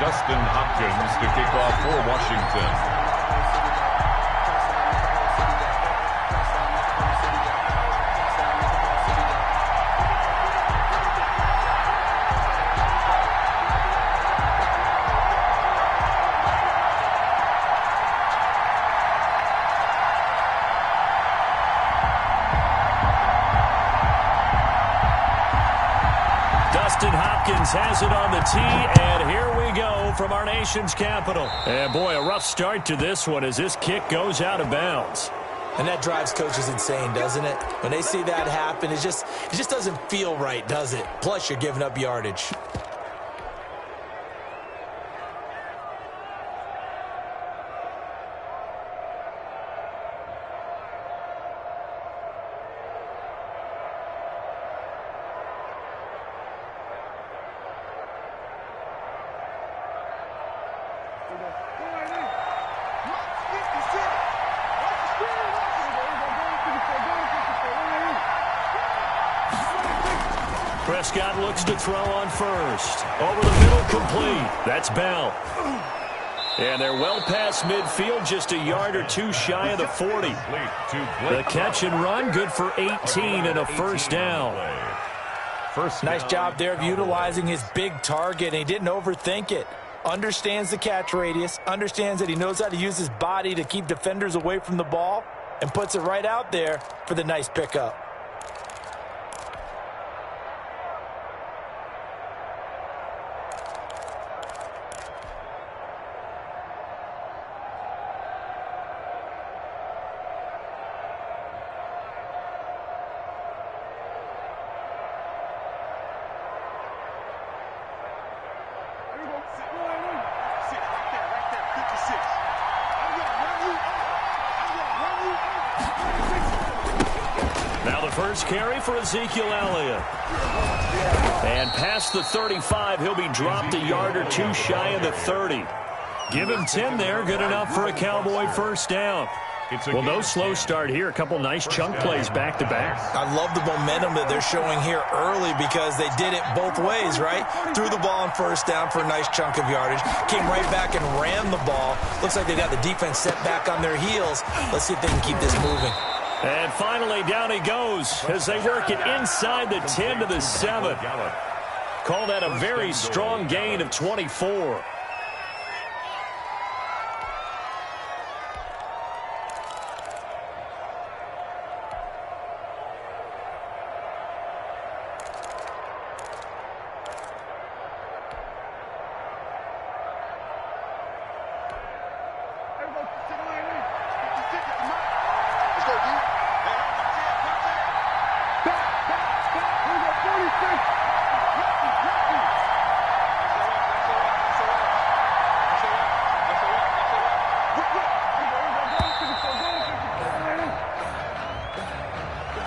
Dustin Hopkins to kick off for Washington. Dustin Hopkins has it on the tee, and here we go from our nation's capital. And boy, a rough start to this one as this kick goes out of bounds. And that drives coaches insane, doesn't it? When they see that happen, it just doesn't feel right, does it? Plus, you're giving up yardage. Prescott looks to throw on first. Over the middle, complete. That's Bell. And they're well past midfield, just a yard or two shy of the 40. The catch and run, good for 18 and a first down. Nice job there of utilizing his big target, and he didn't overthink it. Understands the catch radius, understands that he knows how to use his body to keep defenders away from the ball, and puts it right out there for the nice pickup. Now the first carry for Ezekiel Elliott. And past the 35, he'll be dropped a yard or two shy of the 30. Give him 10 there, good enough for a Cowboy first down. Well, no slow start here. A couple nice chunk plays back-to-back. I love the momentum that they're showing here early because they did it both ways, right? Threw the ball on first down for a nice chunk of yardage. Came right back and ran the ball. Looks like they got the defense set back on their heels. Let's see if they can keep this moving. And finally, down he goes as they work it inside the 10 to the 7. Call that a very strong gain of 24.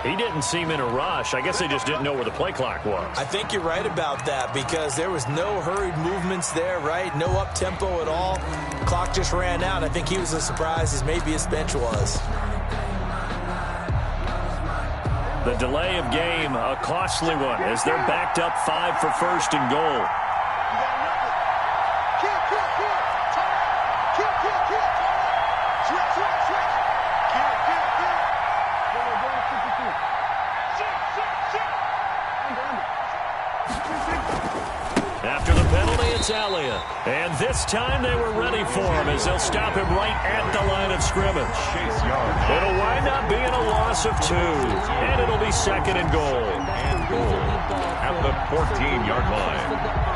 He didn't seem in a rush. I guess they just didn't know where the play clock was. I think you're right about that because there was no hurried movements there, right? No up-tempo at all. The clock just ran out. I think he was as surprised as maybe his bench was. The delay of game, a costly one, as they're backed up 5 for first and goal. After the penalty, it's Elliott. And this time they were ready for him as they'll stop him right at the line of scrimmage. It'll wind up being a loss of 2. And it'll be second and goal. At the 14-yard line.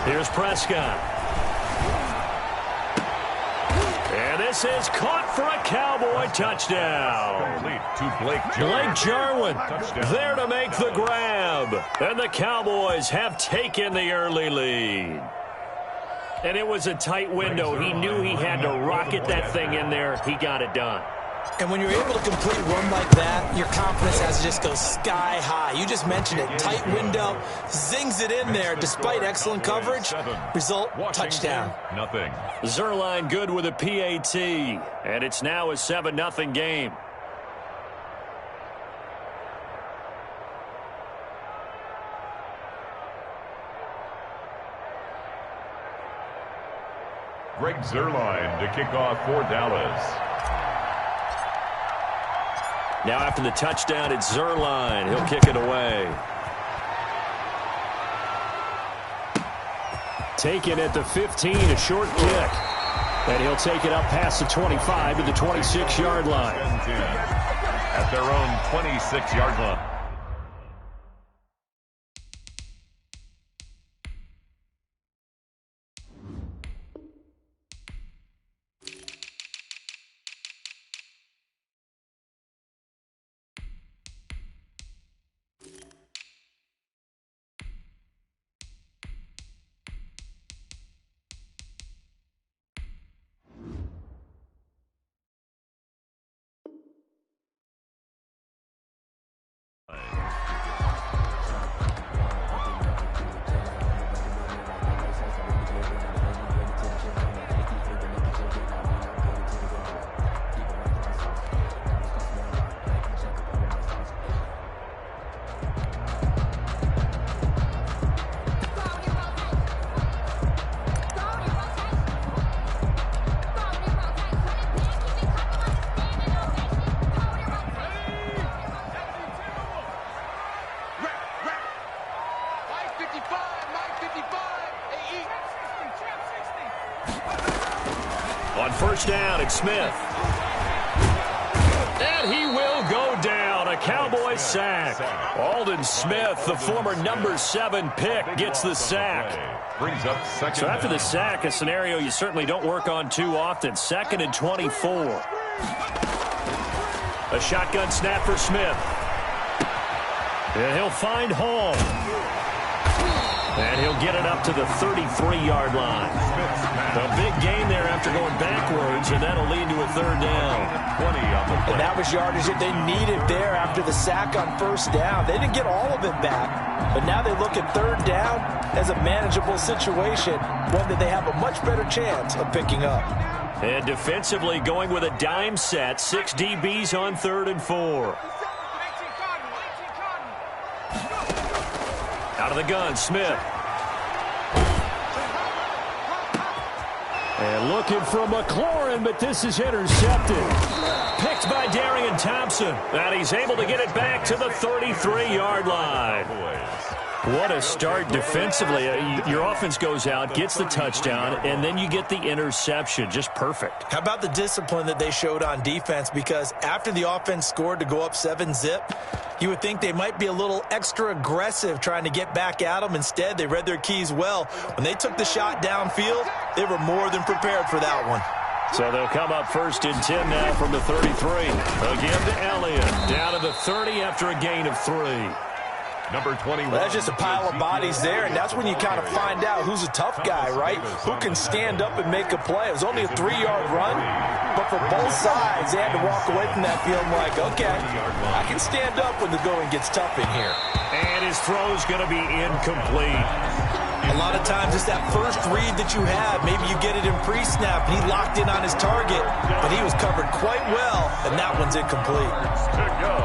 Here's Prescott. And this is caught for a Cowboy touchdown. Blake Jarwin there to make the grab. And the Cowboys have taken the early lead. And it was a tight window. He knew he had to rocket that thing in there. He got it done. And when you're able to complete a run like that, your confidence has to just go sky high. You just mentioned it. Tight window, zings it in there despite excellent coverage. Result, touchdown. Nothing. Zerline good with a PAT. And it's now a 7-0 game. Greg Zerline to kick off for Dallas. Now after the touchdown, it's Zerline. He'll kick it away. Taken at the 15, a short kick. And he'll take it up past the 25 to the 26-yard line. At their own 26-yard line. On first down, it's Smith. And he will go down. A Cowboys sack. Aldon Smith, the former number 7 pick, gets the sack. Brings up second. So after the sack, a scenario you certainly don't work on too often. 2nd and 24. A shotgun snap for Smith. And he'll find Hall. And he'll get it up to the 33-yard line. A big gain there after going backwards, and that'll lead to a 3rd down. 20 on the play. And that was yardage that they needed there after the sack on first down. They didn't get all of it back, but now they look at 3rd down as a manageable situation, one that they have a much better chance of picking up. And defensively going with a dime set, 6 DBs on 3rd and 4. Out of the gun, Smith. And looking for McLaurin, but this is intercepted. Picked by Darian Thompson. And he's able to get it back to the 33-yard line. What a start defensively. Your offense goes out, gets the touchdown, and then you get the interception. Just perfect. How about the discipline that they showed on defense? Because after the offense scored to go up 7-zip, you would think they might be a little extra aggressive trying to get back at them. Instead, they read their keys well. When they took the shot downfield, they were more than prepared for that one. So they'll come up 1st and 10 now from the 33. Again to Elliott. Down to the 30 after a gain of 3. Number 21. Well, that's just a pile of bodies there, and that's when you kind of find out who's a tough guy, right? Who can stand up and make a play. It was only a 3-yard run, but for both sides, they had to walk away from that field like, okay, I can stand up when the going gets tough in here. And his throw's going to be incomplete. A lot of times it's that first read that you have. Maybe you get it in pre-snap, and he locked in on his target, but he was covered quite well, and that one's incomplete. To go.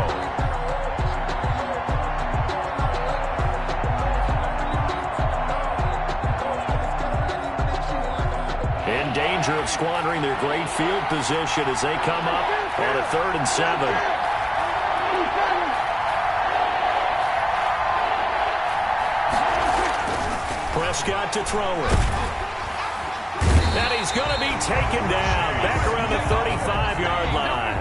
In danger of squandering their great field position as they come up on a 3rd and 7. Prescott to throw it. And he's going to be taken down back around the 35-yard line.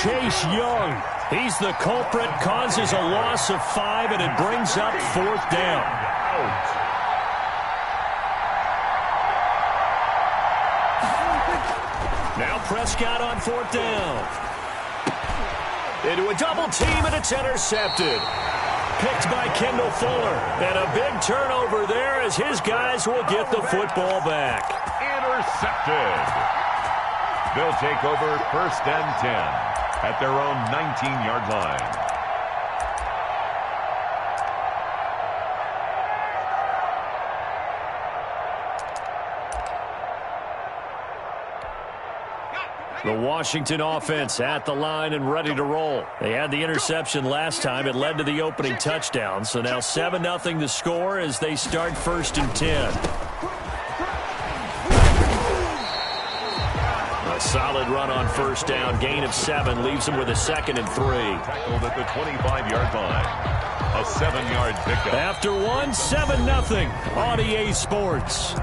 Chase Young, he's the culprit, causes a loss of 5, and it brings up 4th down. Now Prescott on 4th down. Into a double team, and it's intercepted. Picked by Kendall Fuller. And a big turnover there as his guys will get the football back. Intercepted. They'll take over 1st and 10 at their own 19-yard line. The Washington offense at the line and ready to roll. They had the interception last time. It led to the opening touchdown. So now 7-0 the score as they start 1st and 10. A solid run on 1st down. Gain of 7 leaves them with a 2nd and 3. Tackled at the 25-yard line. A 7-yard pickup. After 1, 7-0 on EA Sports.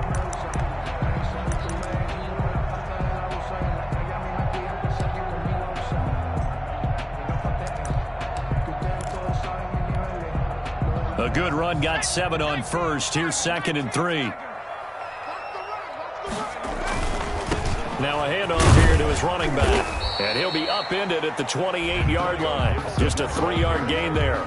A good run, got 7 on 1st. Here's 2nd and 3. Now a handoff here to his running back. And he'll be upended at the 28-yard line. Just a 3-yard gain there.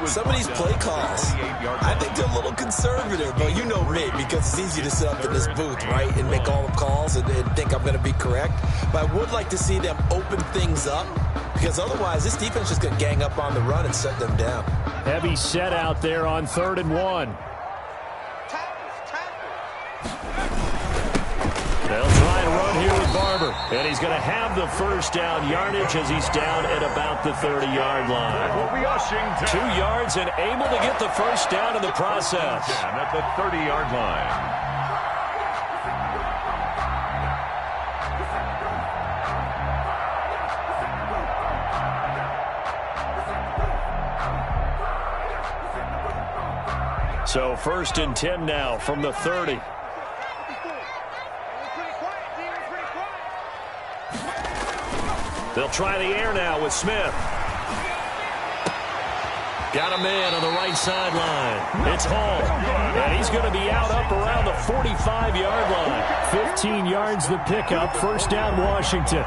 Some of these play calls, I think they're a little conservative, but you know me, because it's easy to sit up in this booth, right, and make all the calls and think I'm going to be correct. But I would like to see them open things up, because otherwise this defense is going to gang up on the run and shut them down. Heavy set out there on 3rd and 1. They'll try and run here with Barber. And he's going to have the 1st down yardage as he's down at about the 30-yard line. 2 yards and able to get the 1st down in the process. At the 30-yard line. So 1st and 10 now from the 30. They'll try the air now with Smith. Got a man on the right sideline. It's Hall. And he's going to be out up around the 45-yard line. 15 yards the pickup. 1st down Washington.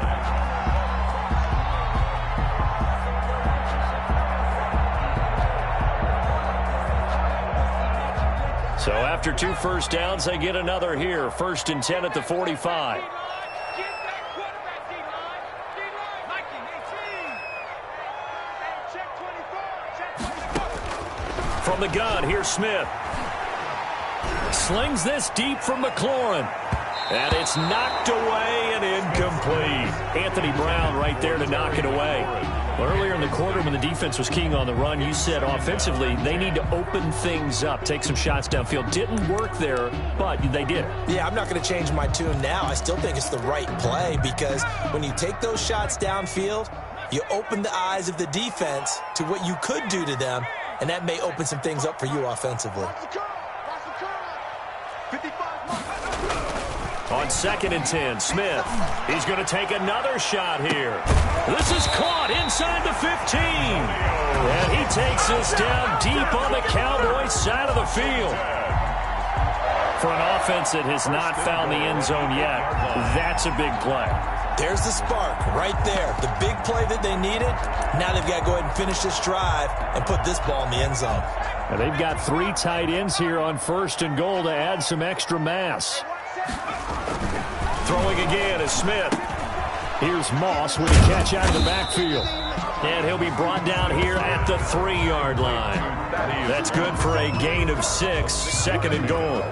So after 2 1st downs, they get another here. 1st and 10 at the 45. From the gun, here's Smith. Slings this deep from McLaurin. And it's knocked away and incomplete. Anthony Brown right there to knock it away. Earlier in the quarter when the defense was keying on the run, you said offensively they need to open things up, take some shots downfield. Didn't work there, but they did. Yeah, I'm not going to change my tune now. I still think it's the right play because when you take those shots downfield, you open the eyes of the defense to what you could do to them, and that may open some things up for you offensively. On 2nd and 10, Smith. He's going to take another shot here. This is caught inside the 15. And he takes this down deep on the Cowboys side of the field. For an offense that has not found the end zone yet, that's a big play. There's the spark right there. The big play that they needed. Now they've got to go ahead and finish this drive and put this ball in the end zone. And they've got 3 tight ends here on 1st and goal to add some extra mass. Throwing again is Smith. Here's Moss with a catch out of the backfield. And he'll be brought down here at the 3-yard line. That's good for a gain of 6, 2nd and goal.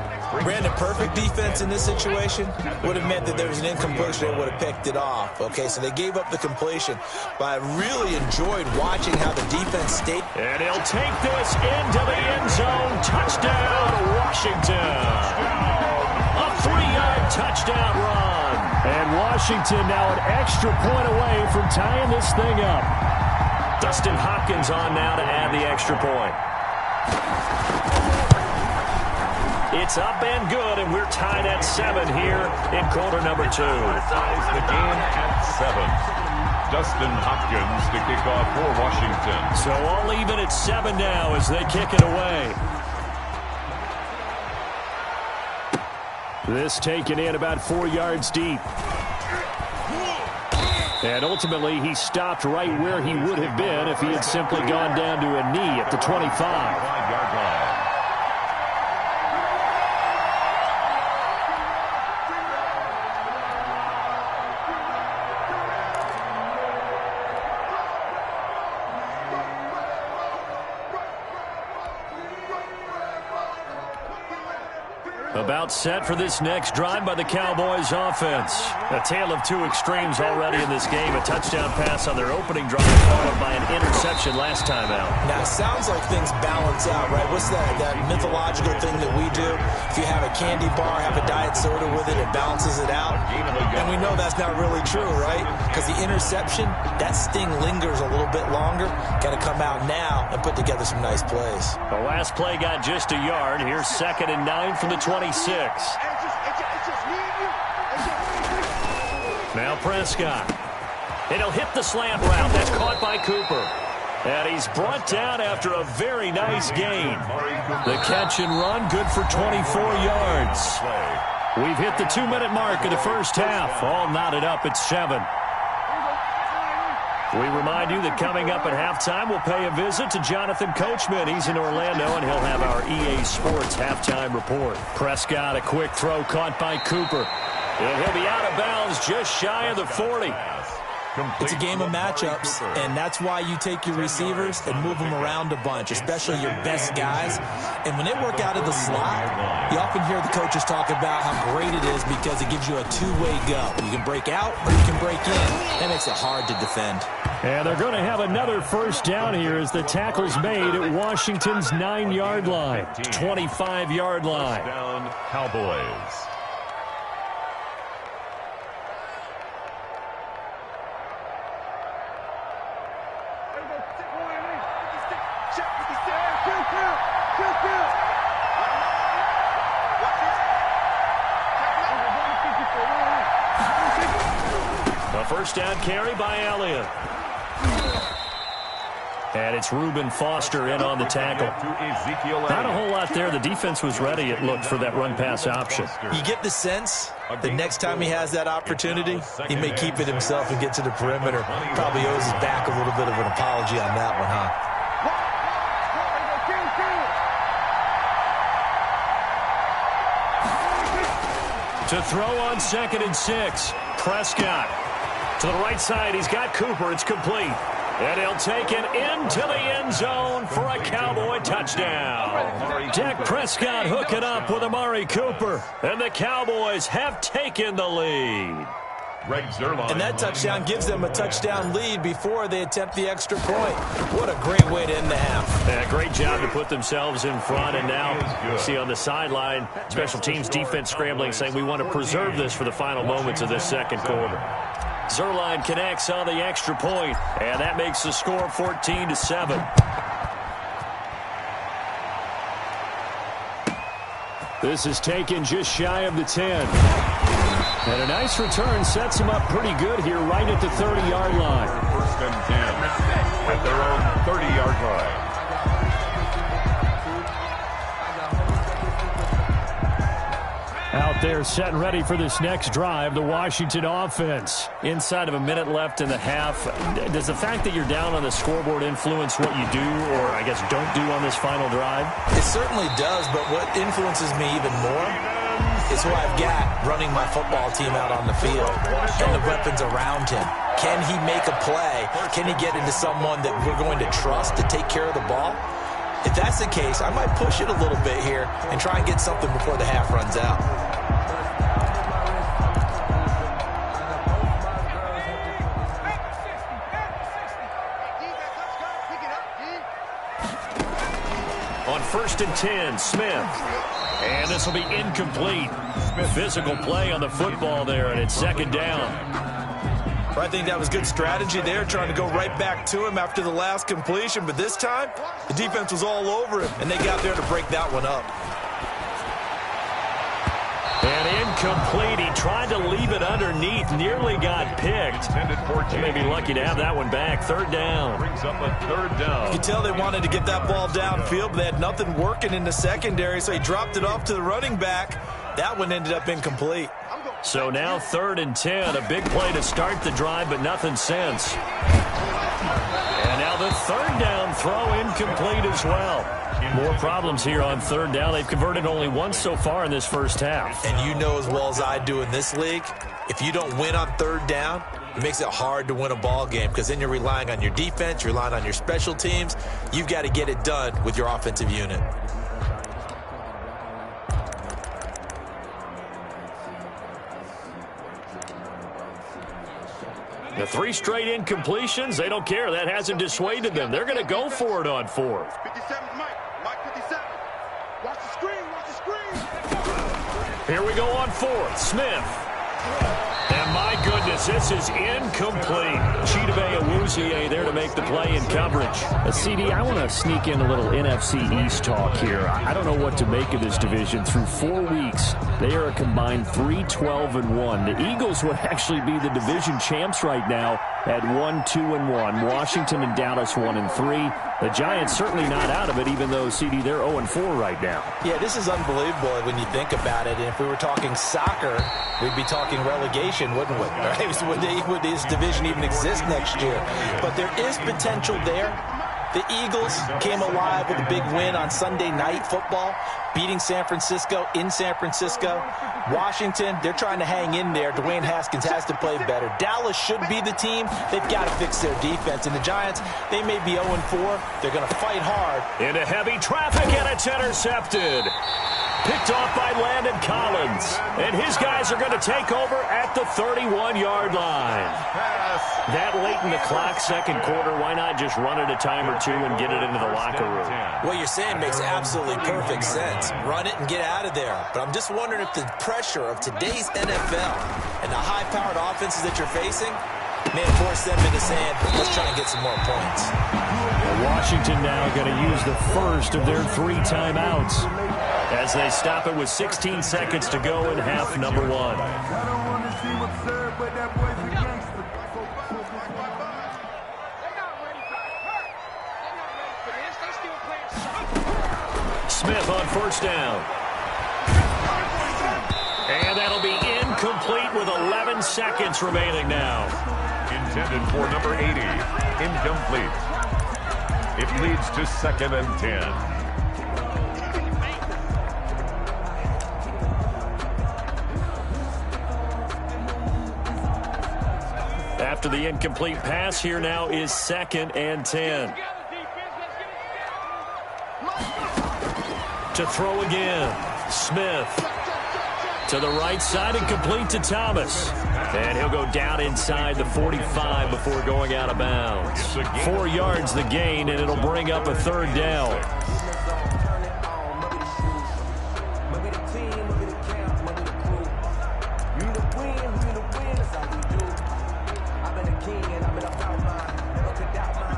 Brandon, perfect defense in this situation would have meant that there was an incompletion. They would have picked it off. Okay, so they gave up the completion. But I really enjoyed watching how the defense stayed. And he'll take this into the end zone. Touchdown, Washington. A 3-yard touchdown run. And Washington now an extra point away from tying this thing up. Dustin Hopkins on now to add the extra point. It's up and good, and we're tied at 7 here in quarter number 2. Ties the game at 7. Dustin Hopkins to kick off for Washington. So all even at 7 now as they kick it away. This taken in about 4 yards deep. And ultimately, he stopped right where he would have been if he had simply gone down to a knee at the 25. 5-yard line. About set for this next drive by the Cowboys offense. A tale of two extremes already in this game. A touchdown pass on their opening drive followed by an interception last time out. Now, it sounds like things balance out, right? What's that mythological thing that we do? If you have a candy bar, have a diet soda with it, it balances it out. And we know that's not really true, right? Because the interception, that sting lingers a little bit longer. Got to come out now and put together some nice plays. The last play got just a yard. Here's 2nd and 9 from the 26. Now Prescott. And he'll hit the slant route. That's caught by Cooper. And he's brought down after a very nice gain. The catch and run, good for 24 yards. We've hit the 2-minute mark of the first half. All knotted up at 7. We remind you that coming up at halftime, we'll pay a visit to Jonathan Coachman. He's in Orlando, and he'll have our EA Sports halftime report. Prescott, a quick throw caught by Cooper. And he'll be out of bounds just shy of the 40. It's a game of matchups, and that's why you take your receivers and move them around a bunch, especially your best guys. And when they work out of the slot, you often hear the coaches talk about how great it is because it gives you a two-way go. You can break out or you can break in. That makes it hard to defend. And they're going to have another first down here as the tackle's made at Washington's 9-yard line, 25-yard line. First down, Cowboys. A first down carry by Elliott. And it's Reuben Foster in on the tackle. Not a whole lot there. The defense was ready, it looked, for that run-pass option. You get the sense the next time he has that opportunity, he may keep it himself and get to the perimeter. Probably owes his back a little bit of an apology on that one, huh? To throw on 2nd and 6. Prescott. To the right side, he's got Cooper. It's complete. And he'll take it into the end zone for a Cowboy touchdown. Dak Prescott hooking up with Amari Cooper. And the Cowboys have taken the lead. And that touchdown gives them a touchdown lead before they attempt the extra point. What a great way to end the half. Yeah, great job to put themselves in front. And now, see on the sideline, special teams defense scrambling, saying we want to preserve this for the final moments of this second quarter. Zerline connects on the extra point, and that makes the score 14-7. This is taken just shy of the 10. And a nice return sets him up pretty good here right at the 30-yard line. First and 10 at their own 30-yard line. Out there set and ready for this next drive, the Washington offense. Inside of a minute left in the half, does the fact that you're down on the scoreboard influence what you do, or I guess don't do on this final drive? It certainly does, but what influences me even more is who I've got running my football team out on the field and the weapons around him. Can he make a play? Can he get into someone that we're going to trust to take care of the ball? If that's the case, I might push it a little bit here and try and get something before the half runs out. On 1st and 10, Smith. And this will be incomplete. Physical play on the football there, and it's 2nd down. I think that was good strategy there, trying to go right back to him after the last completion. But this time, the defense was all over him, and they got there to break that one up. And incomplete. He tried to leave it underneath, nearly got picked. They may be lucky to have that one back. 3rd down. Brings up a 3rd down. You could tell they wanted to get that ball downfield, but they had nothing working in the secondary, so he dropped it off to the running back. That one ended up incomplete. So now 3rd and 10, a big play to start the drive, but nothing since. And now the 3rd down throw incomplete as well. More problems here on 3rd down. They've converted only once so far in this first half. And you know as well as I do in this league, if you don't win on 3rd down, it makes it hard to win a ball game because then you're relying on your defense, you're relying on your special teams. You've got to get it done with your offensive unit. The 3 straight incompletions, they don't care. That hasn't dissuaded them. They're going to go for it on 4th. 57, Mike 57. Watch the screen, watch the screen. Here we go on 4th. Smith. And my goodness, this is incomplete. Chidobe Awuzie there to make the play in coverage. CD, I want to sneak in a little NFC East talk here. I don't know what to make of this division. Through 4 weeks, they are a combined 3-12-1. The Eagles would actually be the division champs right now at 1-2-1. Washington and Dallas 1-3. The Giants certainly not out of it, even though, CD, they're 0-4 right now. Yeah, this is unbelievable when you think about it. And if we were talking soccer, we'd be talking relegation, wouldn't we? Right? Would this division even exist next year? But there is potential there. The Eagles came alive with a big win on Sunday Night Football, beating San Francisco in San Francisco. Washington, they're trying to hang in there. Dwayne Haskins has to play better. Dallas should be the team. They've got to fix their defense. And the Giants, they may be 0-4. They're going to fight hard. Into heavy traffic, and it's intercepted. Picked off by Landon Collins. And his guys are going to take over at the 31-yard line. That late in the clock, second quarter, why not just run it a time or two and get it into the locker room? What you're saying makes absolutely perfect sense. Run it and get out of there. But I'm just wondering if the pressure of today's NFL and the high-powered offenses that you're facing may force them into saying, let's try and get some more points. Washington now going to use the first of their 3 timeouts as they stop it with 16 seconds to go in half number 1. Smith on first down. And that'll be incomplete with 11 seconds remaining now. Intended for number 80. Incomplete. It leads to 2nd and 10. After the incomplete pass, here now is 2nd and 10. To throw again. Smith to the right side and complete to Thomas. And he'll go down inside the 45 before going out of bounds. 4 yards the gain, and it'll bring up a 3rd down.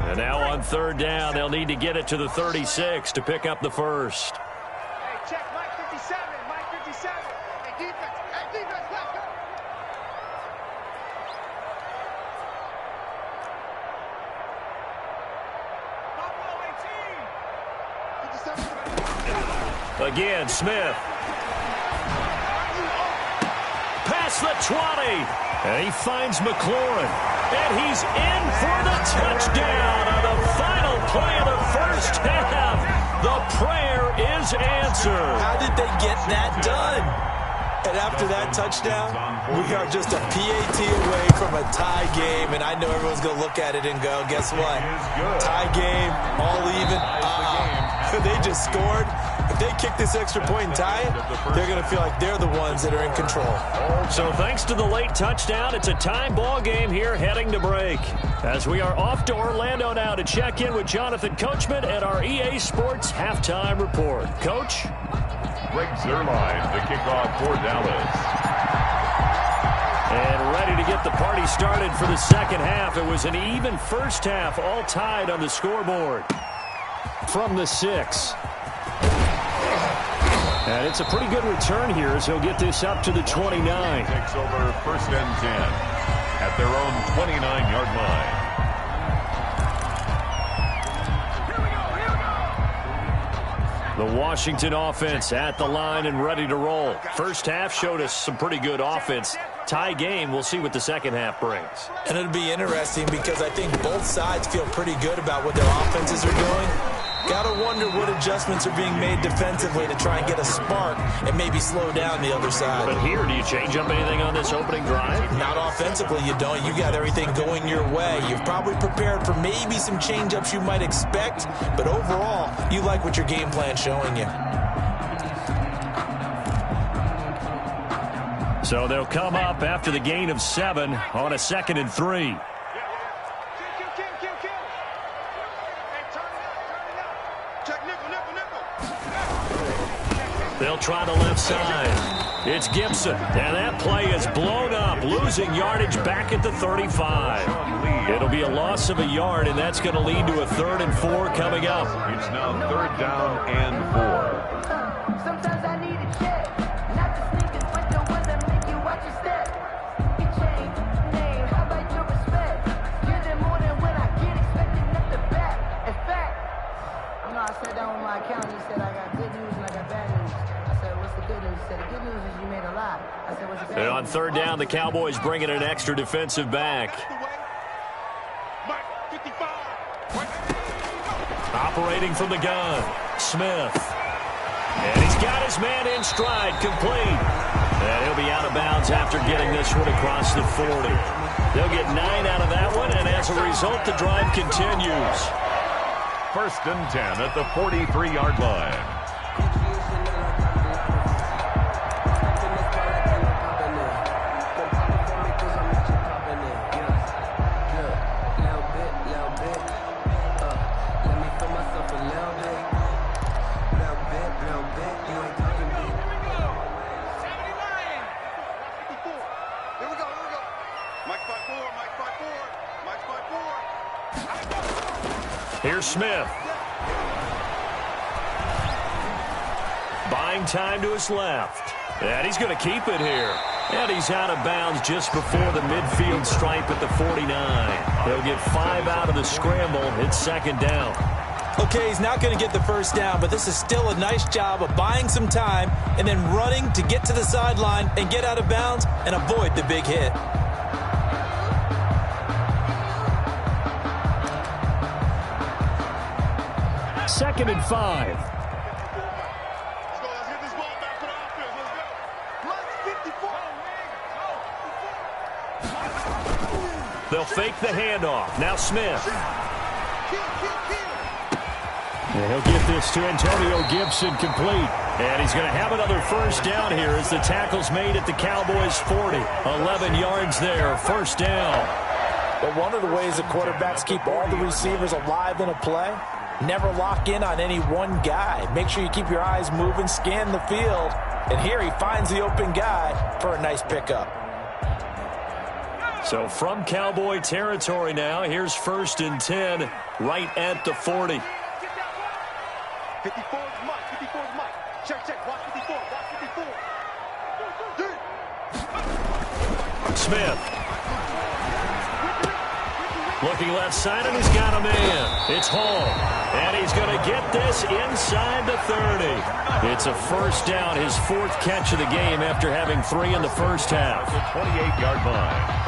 And now on 3rd down, they'll need to get it to the 36 to pick up the first. Hey, check Mike 57, Mike 57. Hey, defense, let's go. Again, Smith. Past the 20. And he finds McLaurin. And he's in for the touchdown on the final play of the first half. The prayer is answered. How did they get that done? And after that touchdown, we are just a PAT away from a tie game. And I know everyone's going to look at it and go, guess what? Tie game, all even. They just scored. If they kick this extra point and tie it, they're going to feel like they're the ones that are in control. So thanks to the late touchdown, it's a time ball game here heading to break. As we are off to Orlando now to check in with Jonathan Coachman at our EA Sports Halftime Report. Coach? Greg Zuerlein, the kickoff for Dallas. And ready to get the party started for the second half. It was an even first half, all tied on the scoreboard. From the 6. And it's a pretty good return here as he'll get this up to the 29. Takes over 1st and 10 at their own 29-yard line. The Washington offense at the line and ready to roll. First half showed us some pretty good offense. Tie game, we'll see what the second half brings. And it'll be interesting because I think both sides feel pretty good about what their offenses are doing. Gotta wonder what adjustments are being made defensively to try and get a spark and maybe slow down the other side. But here, do you change up anything on this opening drive? Not offensively, you don't. You got everything going your way. You've probably prepared for maybe some change-ups you might expect, but overall, you like what your game plan's showing you. So they'll come up after the gain of 7 on a 2nd and 3. They'll try the left side. It's Gibson, and that play is blown up, losing yardage back at the 35. It'll be a loss of a yard, and that's going to lead to a 3rd and 4 coming up. It's now 3rd down and 4. Sometimes I need a check, not the sneakers, but the ones that make you watch your step. You change name, how about your respect? You're the more than when I get expected at the back. In fact, I know I sat down with my accountant. He said I got good news and I got bad news. I said, what's the good news? He said, the good news is you made a lot. I said, what's the bad news? And on 3rd down, the Cowboys bring in an extra defensive back. Operating from the gun, Smith. And he's got his man in stride, complete. And he'll be out of bounds after getting this one across the 40. They'll get 9 out of that one, and as a result, the drive continues. 1st and 10 at the 43-yard line. Here's Smith. Buying time to his left. And he's going to keep it here. And he's out of bounds just before the midfield stripe at the 49. He'll get 5 out of the scramble. It's 2nd down. Okay, he's not going to get the 1st down, but this is still a nice job of buying some time and then running to get to the sideline and get out of bounds and avoid the big hit. 2nd and 5. Let's get this ball back for the offense. Let's go. They'll fake the handoff. Now Smith. And he'll get this to Antonio Gibson, complete. And he's going to have another 1st down here as the tackle's made at the Cowboys' 40. 11 yards there, 1st down. But one of the ways the quarterbacks keep all the receivers alive in a play, never lock in on any one guy. Make sure you keep your eyes moving, scan the field. And here he finds the open guy for a nice pickup. So from Cowboy territory now, here's 1st and 10 right at the 40. 54 is Mike. 54 is Mike. Check. Watch 54. Watch 54. Smith. Looking left side, and he's got a man. It's Hall. And he's going to get this inside the 30. It's a 1st down, his 4th catch of the game after having 3 in the 1st half. The 28-yard line.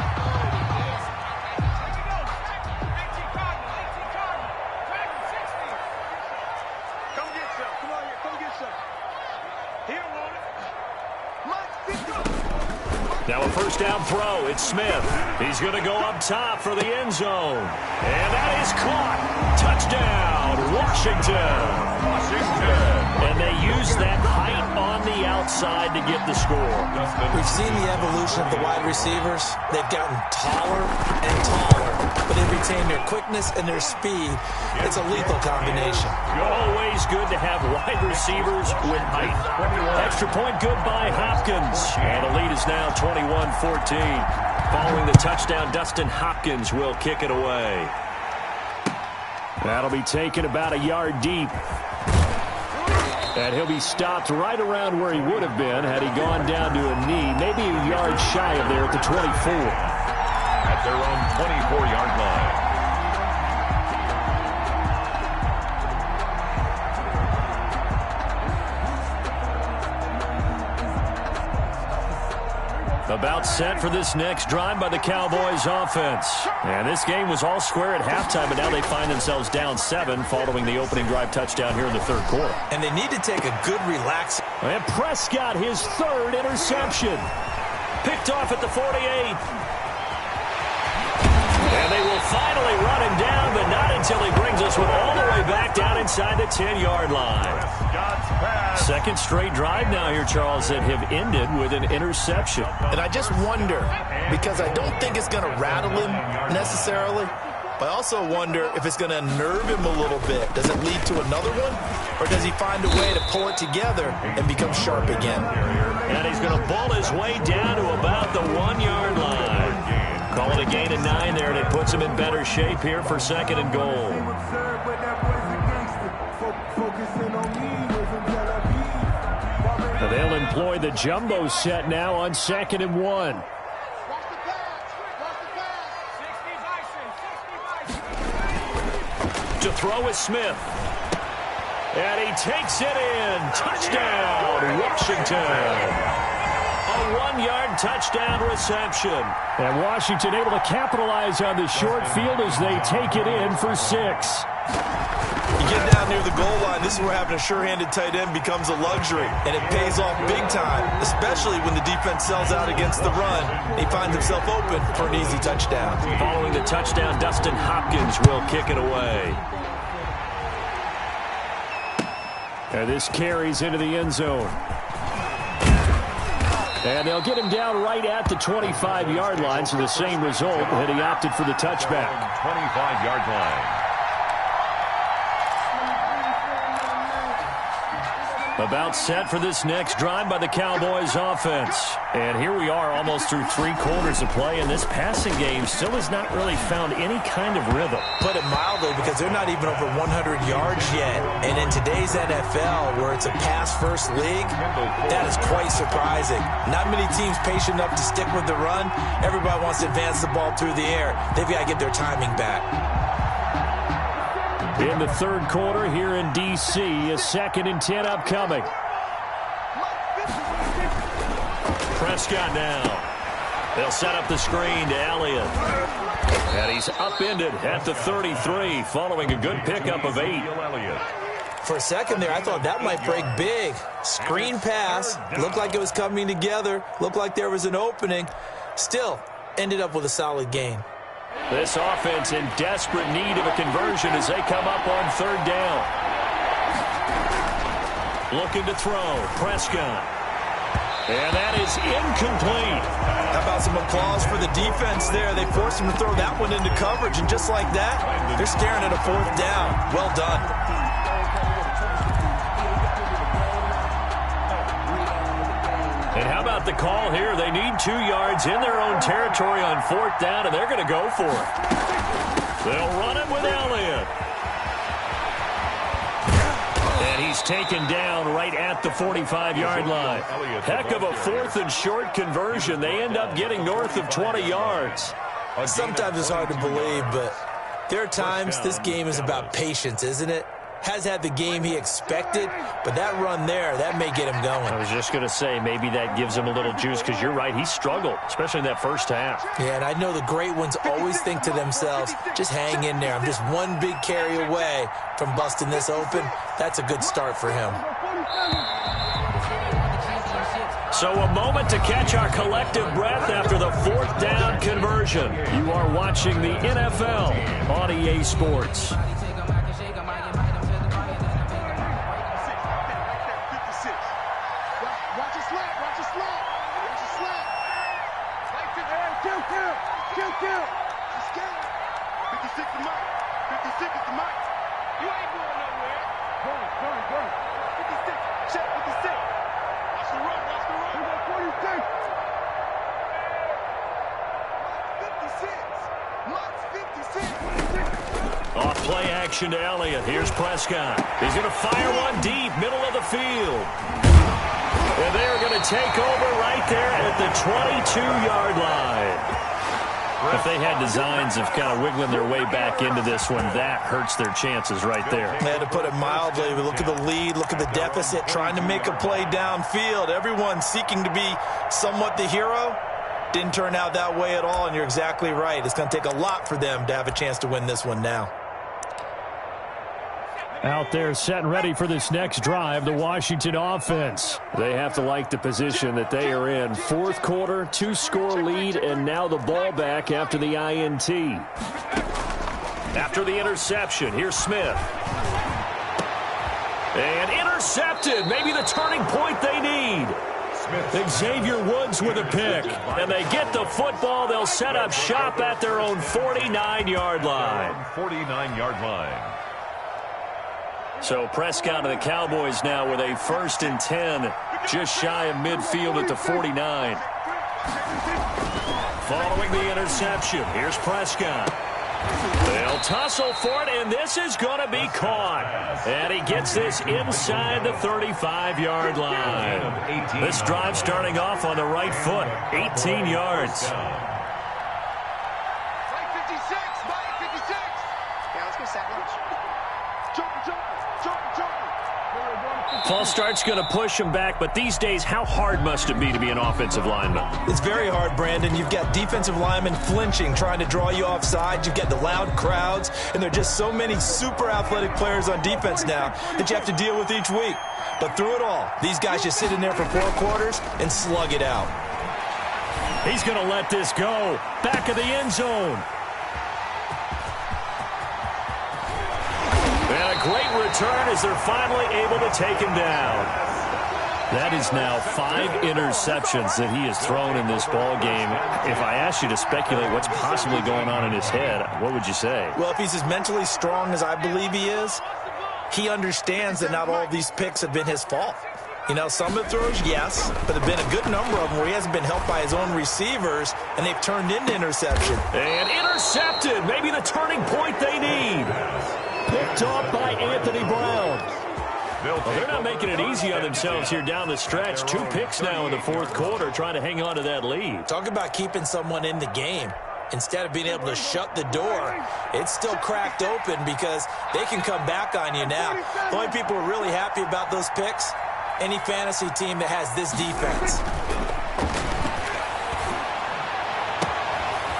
Now a 1st down throw. It's Smith. He's going to go up top for the end zone. And that is caught. Touchdown, Washington. And they use that height on the outside to get the score. We've seen the evolution of the wide receivers. They've gotten taller and taller, but they retain their quickness and their speed. It's a lethal combination. Always good to have wide receivers with height. Extra point good by Hopkins. And the lead is now 21-14. Following the touchdown, Dustin Hopkins will kick it away. That'll be taken about a yard deep. And he'll be stopped right around where he would have been had he gone down to a knee, maybe a yard shy of there at the 24. At their own 24-yard line. About set for this next drive by the Cowboys offense. And this game was all square at halftime, but now they find themselves down 7 following the opening drive touchdown here in the 3rd quarter. And they need to take a good relax. And Prescott, his 3rd interception. Picked off at the 48. And they will finally run him down, but not until he brings us one all the way back down inside the 10-yard line. 2nd straight drive now here, Charles, that have ended with an interception. And I just wonder, because I don't think it's going to rattle him necessarily, but I also wonder if it's going to unnerve him a little bit. Does it lead to another one? Or does he find a way to pull it together and become sharp again? And he's going to bull his way down to about the 1-yard line. Call it a gain of 9 there, and it puts him in better shape here for 2nd and goal. They'll employ the jumbo set now on 2nd and 1. To throw is Smith. And he takes it in. Touchdown, Washington. A 1-yard touchdown reception. And Washington able to capitalize on the short field as they take it in for 6. You get down near the goal line, this is where having a sure-handed tight end becomes a luxury, and it pays off big time, especially when the defense sells out against the run. He finds himself open for an easy touchdown. Following the touchdown, Dustin Hopkins will kick it away. And this carries into the end zone. And they'll get him down right at the 25-yard line, so the same result that he opted for the touchback. 25-yard line. About set for this next drive by the Cowboys offense. And here we are almost through 3 quarters of play, and this passing game still has not really found any kind of rhythm. Put it mildly, because they're not even over 100 yards yet. And in today's NFL, where it's a pass-first league, that is quite surprising. Not many teams patient enough to stick with the run. Everybody wants to advance the ball through the air. They've got to get their timing back. In the 3rd quarter here in D.C., a 2nd and 10 upcoming. Prescott now. They'll set up the screen to Elliott. And he's upended at the 33 following a good pickup of 8. For a second there, I thought that might break big. Screen pass. Looked like it was coming together. Looked like there was an opening. Still, ended up with a solid gain. This offense in desperate need of a conversion as they come up on 3rd down. Looking to throw. Prescott. And that is incomplete. How about some applause for the defense there? They forced him to throw that one into coverage, and just like that, they're staring at a 4th down. Well done. And how about the call here? They need 2 yards in their own territory on 4th down, and they're going to go for it. They'll run it with Elliott. And he's taken down right at the 45-yard line. Heck of a 4th and short conversion. They end up getting north of 20 yards. Sometimes it's hard to believe, but there are times this game is about patience, isn't it? Has had the game he expected, but that run there, that may get him going. I was just going to say, maybe that gives him a little juice, because you're right, he struggled, especially in that first half. Yeah, and I know the great ones always think to themselves, just hang in there. I'm just one big carry away from busting this open. That's a good start for him. So a moment to catch our collective breath after the 4th down conversion. You are watching the NFL on EA Sports. Off play action to Elliott. Here's Prescott. He's going to fire one deep, middle of the field. And they're going to take over right there at the 22-yard line. If they had designs of kind of wiggling their way back into this one, that hurts their chances right there. They had to put it mildly. Look at the lead, look at the deficit, trying to make a play downfield. Everyone seeking to be somewhat the hero. Didn't turn out that way at all, and you're exactly right. It's going to take a lot for them to have a chance to win this one now. Out there set and ready for this next drive, the Washington offense. They have to like the position that they are in. 4th quarter, 2-score lead, and now the ball back after the INT. After the interception, here's Smith. And intercepted. Maybe the turning point they need. Xavier Woods with a pick. And they get the football. They'll set up shop at their own 49-yard line. 49-yard line. So Prescott and the Cowboys now with a 1st and 10, just shy of midfield at the 49. Following the interception, here's Prescott. They'll tussle for it, and this is going to be caught. And he gets this inside the 35-yard line. This drive starting off on the right foot, 18 yards. Mike 56, Mike 56. Yeah, let's go sack lunch. Jump. False start's going to push him back, but these days, how hard must it be to be an offensive lineman? It's very hard, Brandon. You've got defensive linemen flinching, trying to draw you offside. You've got the loud crowds, and there are just so many super athletic players on defense now that you have to deal with each week. But through it all, these guys just sit in there for 4 quarters and slug it out. He's going to let this go. Back of the end zone. And a great return as they're finally able to take him down. That is now 5 interceptions that he has thrown in this ball game. If I asked you to speculate what's possibly going on in his head, what would you say? Well, if he's as mentally strong as I believe he is, he understands that not all of these picks have been his fault. You know, some of the throws, yes, but there have been a good number of them where he hasn't been helped by his own receivers, and they've turned into interception. And intercepted, maybe the turning point they need. Picked off by Anthony Brown. Well, they're not making it easy on themselves here down the stretch. 2 picks now in the 4th quarter, trying to hang on to that lead. Talk about keeping someone in the game. Instead of being able to shut the door, it's still cracked open because they can come back on you now. The only people who are really happy about those picks, any fantasy team that has this defense.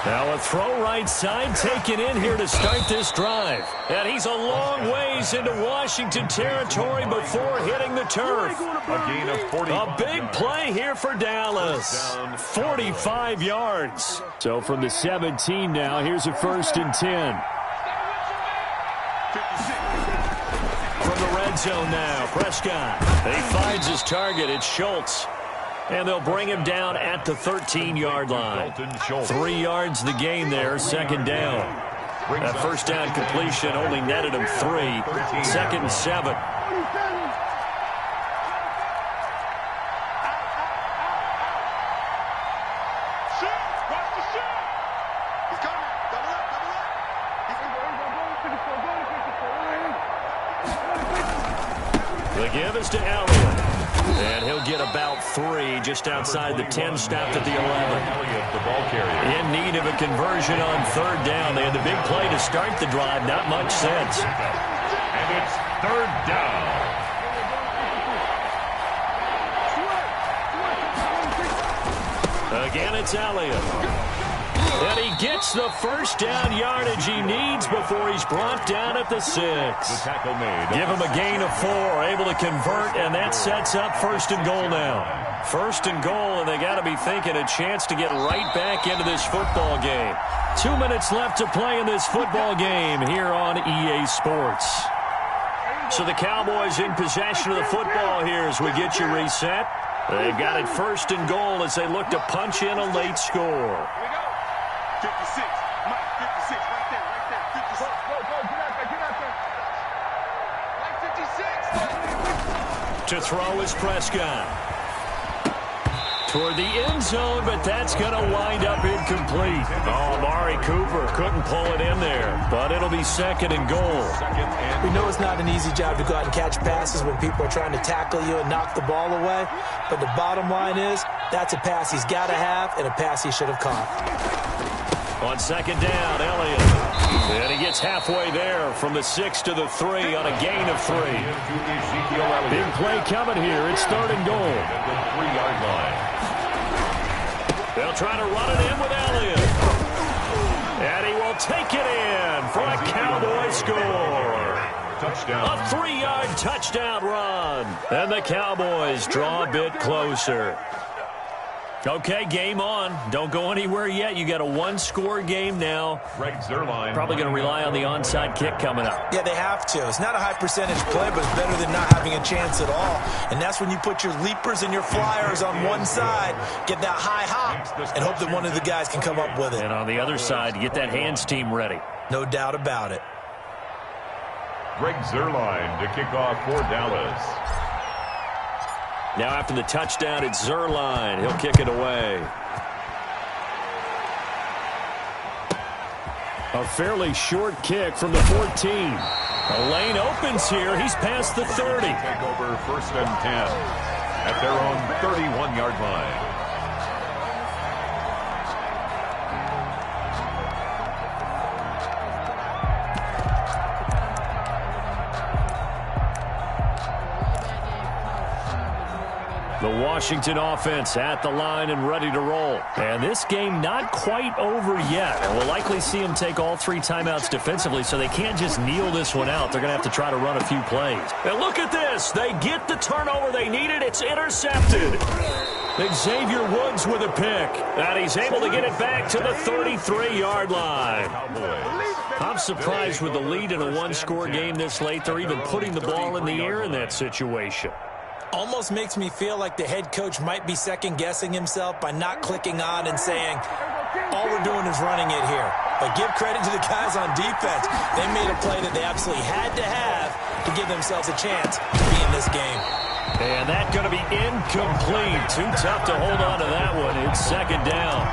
Now a throw right side taken in here to start this drive. And he's a long ways into Washington territory before hitting the turf. A gain of 40. A big play here for Dallas. 45 yards. So from the 17 now, here's a 1st and 10. From the red zone now, Prescott. He finds his target. It's Schultz. And they'll bring him down at the 13-yard line. 3 yards the gain there, 2nd down. That 1st down completion only netted him 3. 2nd and 7. The give is to Elliott. And he'll get about 3 just outside the 10, stopped at the 11. The ball carrier. In need of a conversion on 3rd down. They had the big play to start the drive. Not much sense. And it's 3rd down. Again, it's Elliott. And he gets the 1st down yardage he needs before he's brought down at the 6. The tackle made. Give him a gain of 4, able to convert, and that sets up 1st and goal now. 1st and goal, and they got to be thinking a chance to get right back into this football game. 2 minutes left to play in this football game here on EA Sports. So the Cowboys in possession of the football here as we get you reset. They've got it 1st and goal as they look to punch in a late score. 56, Mike 56, right there, 56. Go, get out there. Mike 56. To throw is Prescott. Toward the end zone, but that's going to wind up incomplete. Oh, Amari Cooper couldn't pull it in there, but it'll be 2nd and goal. We know it's not an easy job to go out and catch passes when people are trying to tackle you and knock the ball away, but the bottom line is that's a pass he's got to have and a pass he should have caught. On 2nd down, Elliott. And he gets halfway there from the 6 to the 3 on a gain of 3. Big play coming here. It's 3rd and goal. At the 3-yard line. They'll try to run it in with Elliott. And he will take it in for a Cowboy score. Touchdown. A 3-yard touchdown run. And the Cowboys draw a bit closer. Okay, game on. Don't go anywhere yet. You got a one-score game now. Probably going to rely on the onside kick coming up. Yeah, they have to. It's not a high percentage play, but it's better than not having a chance at all. And that's when you put your leapers and your flyers on one side, get that high hop, and hope that one of the guys can come up with it. And on the other side, get that hands team ready. No doubt about it. Greg Zuerlein to kick off for Dallas. Now after the touchdown, it's Zuerlein. He'll kick it away. A fairly short kick from the 14. The lane opens here. He's past the 30. Take over 1st and 10 at their own 31-yard line. The Washington offense at the line and ready to roll. And this game not quite over yet. And we'll likely see them take all 3 timeouts defensively, so they can't just kneel this one out. They're going to have to try to run a few plays. And look at this. They get the turnover they needed. It's intercepted. Xavier Woods with a pick. And he's able to get it back to the 33-yard line. I'm surprised with the lead in a one-score game this late. They're even putting the ball in the air in that situation. Almost makes me feel like the head coach might be second-guessing himself by not clicking on and saying, all we're doing is running it here. But give credit to the guys on defense. They made a play that they absolutely had to have to give themselves a chance to be in this game. And that's going to be incomplete. Too tough to hold on to that one. It's 2nd down.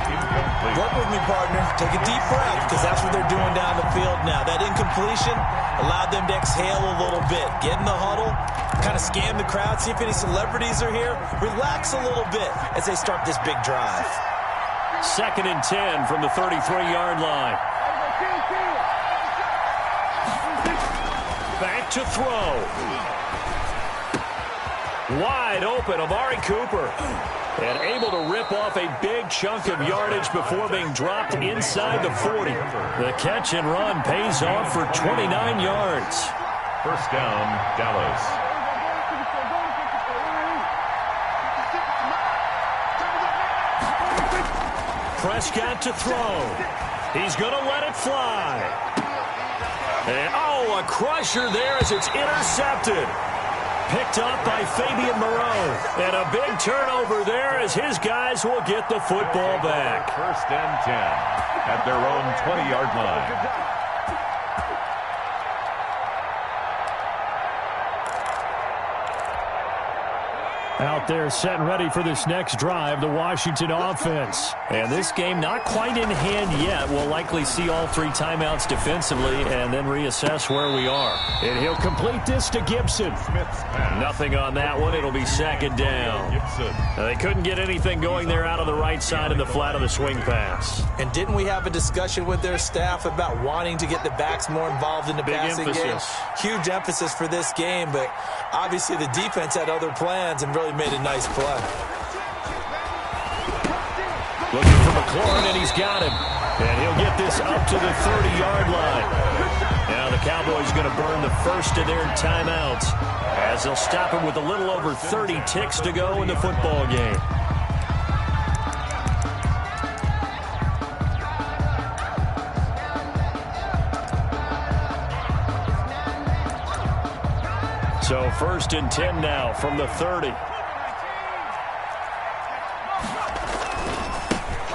Work with me, partner. Take a deep breath, because that's what they're doing down the field now. That incompletion allowed them to exhale a little bit. Get in the huddle, kind of scan the crowd, see if any celebrities are here. Relax a little bit as they start this big drive. 2nd and 10 from the 33-yard line. Back to throw. Wide open, Amari Cooper. And able to rip off a big chunk of yardage before being dropped inside the 40. The catch and run pays off for 29 yards. 1st down, Dallas. Prescott to throw. He's going to let it fly. And, oh, a crusher there as it's intercepted. Picked up by Fabian Moreau. And a big turnover there as his guys will get the football back. 1st and 10 at their own 20-yard line. Out there set and ready for this next drive, the Washington offense. And this game not quite in hand yet. We'll likely see all 3 timeouts defensively and then reassess where we are. And he'll complete this to Gibson. Nothing on that one. It'll be 2nd down. They couldn't get anything going there out of the right side of the flat of the swing pass. And didn't we have a discussion with their staff about wanting to get the backs more involved in the passing game? Huge emphasis for this game, but obviously the defense had other plans and really made a nice play. Looking for McLaurin, and he's got him. And he'll get this up to the 30-yard line. Now the Cowboys going to burn the first of their timeouts as they'll stop him with a little over 30 ticks to go in the football game. So 1st and 10 now from the 30.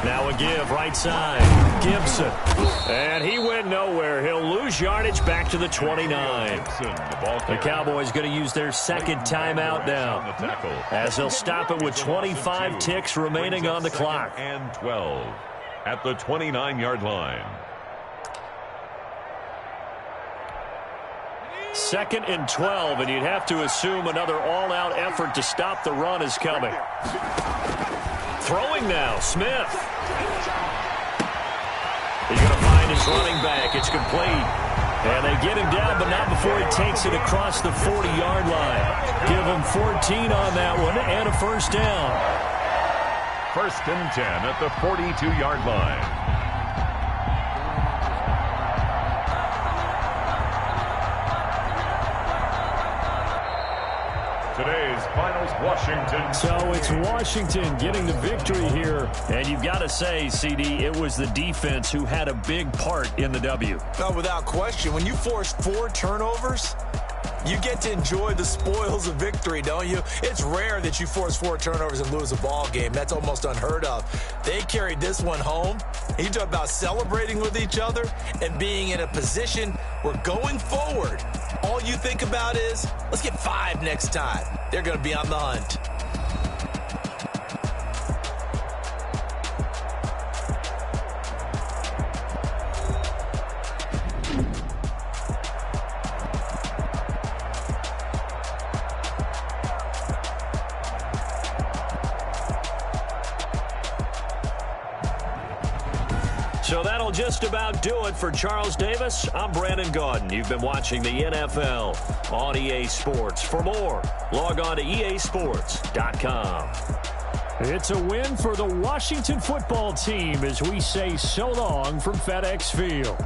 Now a give right side. Gibson. And he went nowhere. He'll lose yardage back to the 29. The Cowboys going to use their 2nd timeout now as they'll stop it with 25 ticks remaining on the clock. And 12 at the 29-yard line. 2nd and 12, and you'd have to assume another all-out effort to stop the run is coming. Throwing now, Smith. He's going to find his running back. It's complete. And they get him down, but not before he takes it across the 40-yard line. Give him 14 on that one and a 1st down. 1st and 10 at the 42-yard line. Today's Finals, Washington. So it's Washington getting the victory here. And you've got to say, CD, it was the defense who had a big part in the W. No, without question. When you force 4 turnovers, you get to enjoy the spoils of victory, don't you? It's rare that you force 4 turnovers and lose a ball game. That's almost unheard of. They carried this one home. You talk about celebrating with each other and being in a position where going forward, all you think about is, let's get 5 next time. They're going to be on the hunt. So that'll just about do it for Charles Davis. I'm Brandon Gaudin. You've been watching the NFL on EA Sports. For more, log on to easports.com. It's a win for the Washington football team as we say so long from FedEx Field.